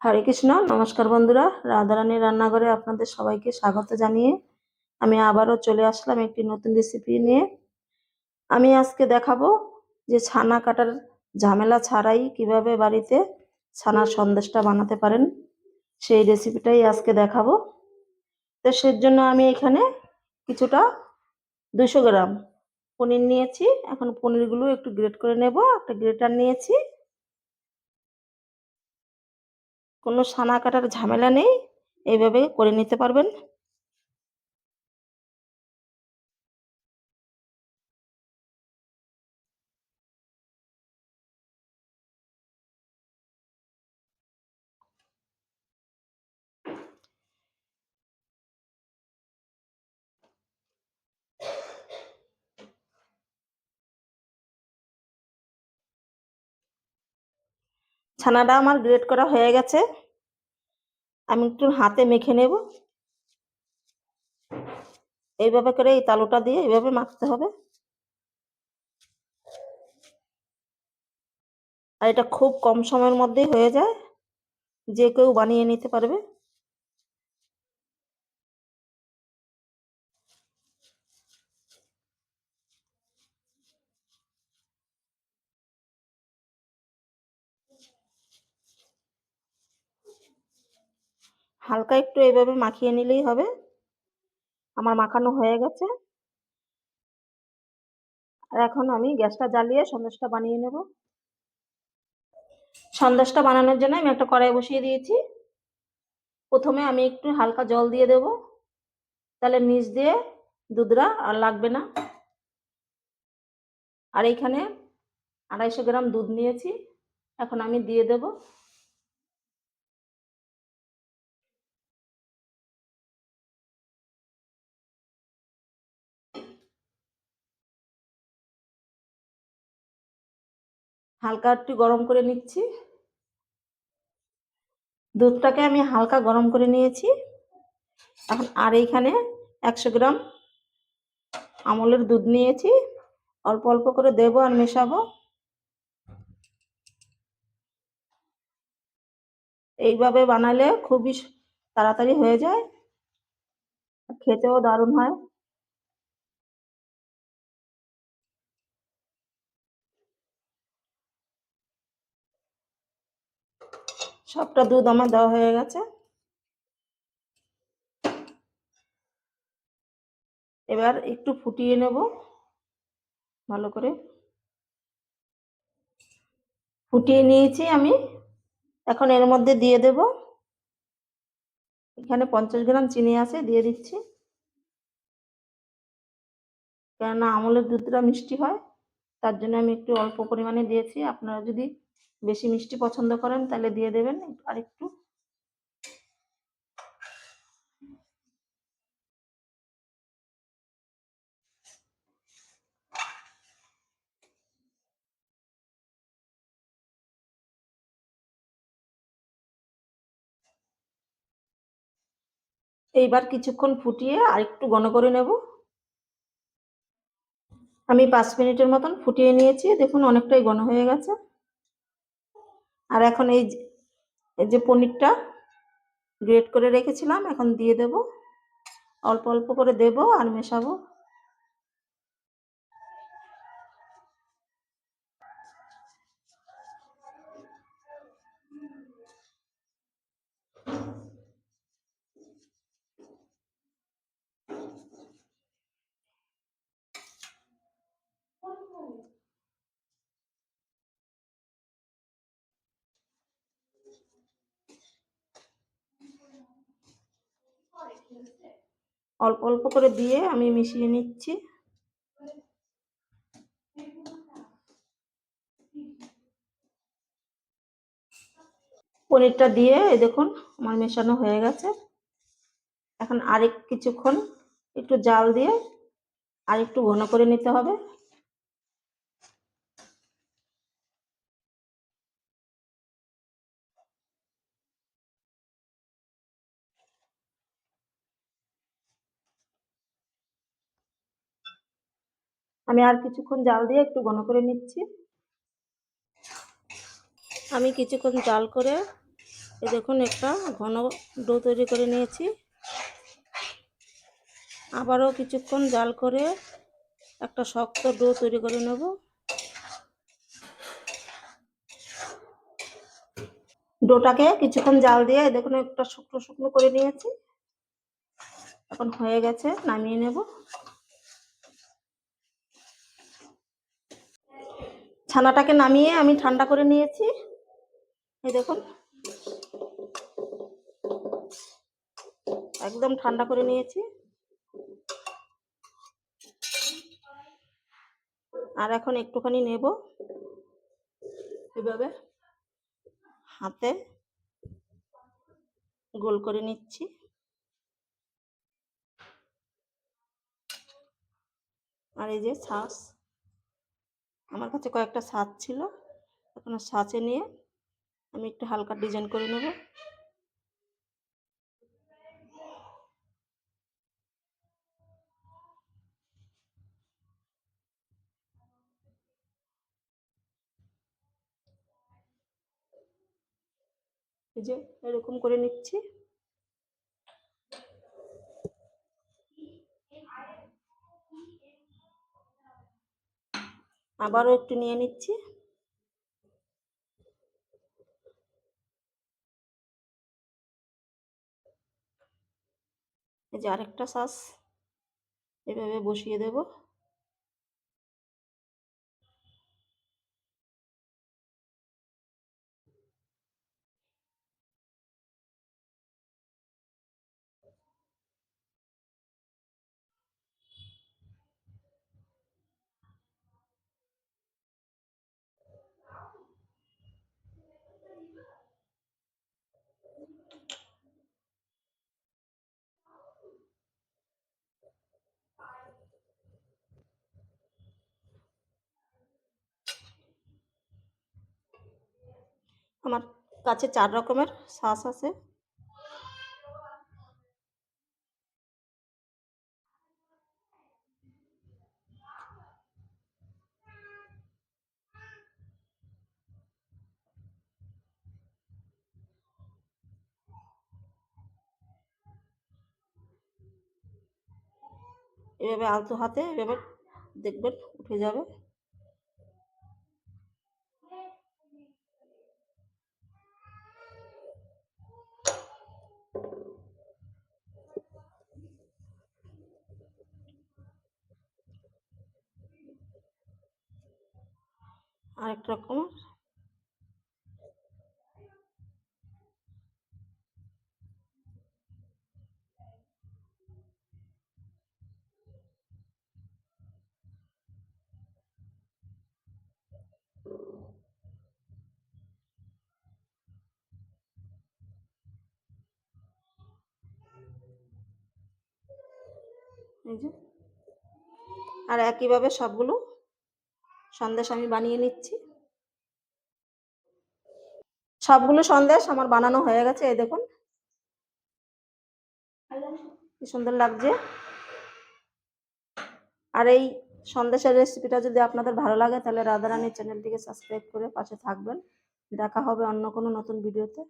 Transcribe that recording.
হরে কৃষ্ণ। নমস্কার বন্ধুরা, রাধারানীর রান্নাঘরে আপনাদের সবাইকে স্বাগত জানিয়ে আমি আবারও চলে আসলাম একটি নতুন রেসিপি নিয়ে। আমি আজকে দেখাবো যে ছানা কাটার ঝামেলা ছাড়াই কিভাবে বাড়িতে ছানার সন্দেশটা বানাতে পারেন, সেই রেসিপিটাই আজকে দেখাবো। তো সেই জন্য আমি এখানে কিছুটা 200 গ্রাম পনির নিয়েছি। এখন পনিরগুলো একটু গ্রেট করে নেব। একটা গ্রেটার নিয়েছি। কোনো ছানা কাটার ঝামেলা নেই, এইভাবে করে নিতে পারবেন। ছানাটা আমার গ্রেট করা হয়ে গেছে। আমি একটু হাতে মেখে নেব। এইভাবে করে এই তালুটা দিয়ে এইভাবে মাখতে হবে। আর এটা খুব কম সময়ের মধ্যেই হয়ে যায়, যে কেউ বানিয়ে নিতে পারবে। হালকা একটু এইভাবে মাখিয়ে নিলেই হবে। আমার মাখানো হয়ে গেছে। আর এখন আমি গ্যাসটা জ্বালিয়ে সন্দেশটা বানিয়ে নেব। সন্দেশটা বানানোর জন্য আমি একটা কড়াই বসিয়ে দিয়েছি। প্রথমে আমি একটু হালকা জল দিয়ে দেব, তাহলে নিচ দিয়ে দুধটা আর লাগবে না। আর এইখানে 250 গ্রাম দুধ নিয়েছি, এখন আমি দিয়ে দেব। হালকা একটু গরম করে নিচ্ছি। দুধটাকে আমি হালকা গরম করে নিয়েছি। এখন আর এইখানে 100 গ্রাম আমলের দুধ নিয়েছি, অল্প অল্প করে দেবো আর মেশাবো। এইভাবে বানালে খুবই তাড়াতাড়ি হয়ে যায়, খেতেও দারুণ হয়। সবটা দুধ আমার দেওয়া হয়ে গেছে। এবার একটু ফুটিয়ে নেব ভালো করে। ফুটিয়ে নিয়েছি আমি। এখন এর মধ্যে দিয়ে দেব, এখানে 50 গ্রাম চিনি আছে, দিয়ে দিচ্ছি। কেননা আমলের দুধটা মিষ্টি হয়, তার জন্য আমি একটু অল্প পরিমাণে দিয়েছি। আপনারা যদি বেশি মিষ্টি পছন্দ করেন তাহলে দিয়ে দেবেন আর একটু। এইবার কিছুক্ষণ ফুটিয়ে আর একটু ঘন করে নেব। আমি 5 মিনিটের মতন ফুটিয়ে নিয়েছি, দেখুন অনেকটাই ঘন হয়ে গেছে। আর এখন এই যে পনিরটা গ্রেট করে রেখেছিলাম, এখন দিয়ে দেব। অল্প অল্প করে দেব আর মেশাবো। অল্প অল্প করে দিয়ে আমি মিশিয়ে নিচ্ছি। পনিরটা দিয়ে এই দেখুন আমার মেশানো হয়ে গেছে। এখন আরেক কিছুক্ষণ একটু জাল দিয়ে আর একটু ঘন করে নিতে হবে। আমি আর কিছুক্ষণ জাল দিয়ে একটু ঘন করে নিচ্ছি। আমি কিছুক্ষণ জাল করে এই দেখুন একটা ঘন ডো তৈরি করে নিয়েছি। আবারও কিছুক্ষণ জাল করে একটা শক্ত ডো তৈরি করে নেব। ডোটাকে কিছুক্ষণ জাল দিয়ে দেখুন একটা শুকনো শুকনো করে নিয়েছি। এখন হয়ে গেছে, নামিয়ে নেব। ছানাটাকে নামিয়ে আমি ঠান্ডা করে নিয়েছি। এই দেখুন একদম ঠান্ডা করে নিয়েছি। আর এখন একটুখানি নেব, এভাবে হাতে গোল করে নিচ্ছি। আর এই যে ছাঁচ, আমার কাছে কয়েকটা ছাঁচ ছিল, এখন ছাঁচে নিয়ে আমি একটু হালকা ডিজাইন করে নেব। এই যে এরকম করে নিচ্ছি। আবারও একটু নিয়ে নিচ্ছি। এই যে আরেকটা ছাঁচ এভাবে বসিয়ে দেব। আমার কাছে 4 রকমের ছাঁচ আছে। এভাবে আলতো হাতে এভাবে দেখবেন উঠে যাবে। আরেক রকমের এই যে। আর একইভাবে সবগুলো সন্দেশ আমি বানিয়ে নিচ্ছি। সবগুলো সন্দেশ আমার বানানো হয়ে গেছে। এই দেখুন কি সুন্দর লাগছে। আর এই সন্দেশের রেসিপিটা যদি আপনাদের ভালো লাগে তাহলে রাধারানীর চ্যানেলটিকে সাবস্ক্রাইব করে পাশে থাকবেন। দেখা হবে অন্য কোনো নতুন ভিডিওতে।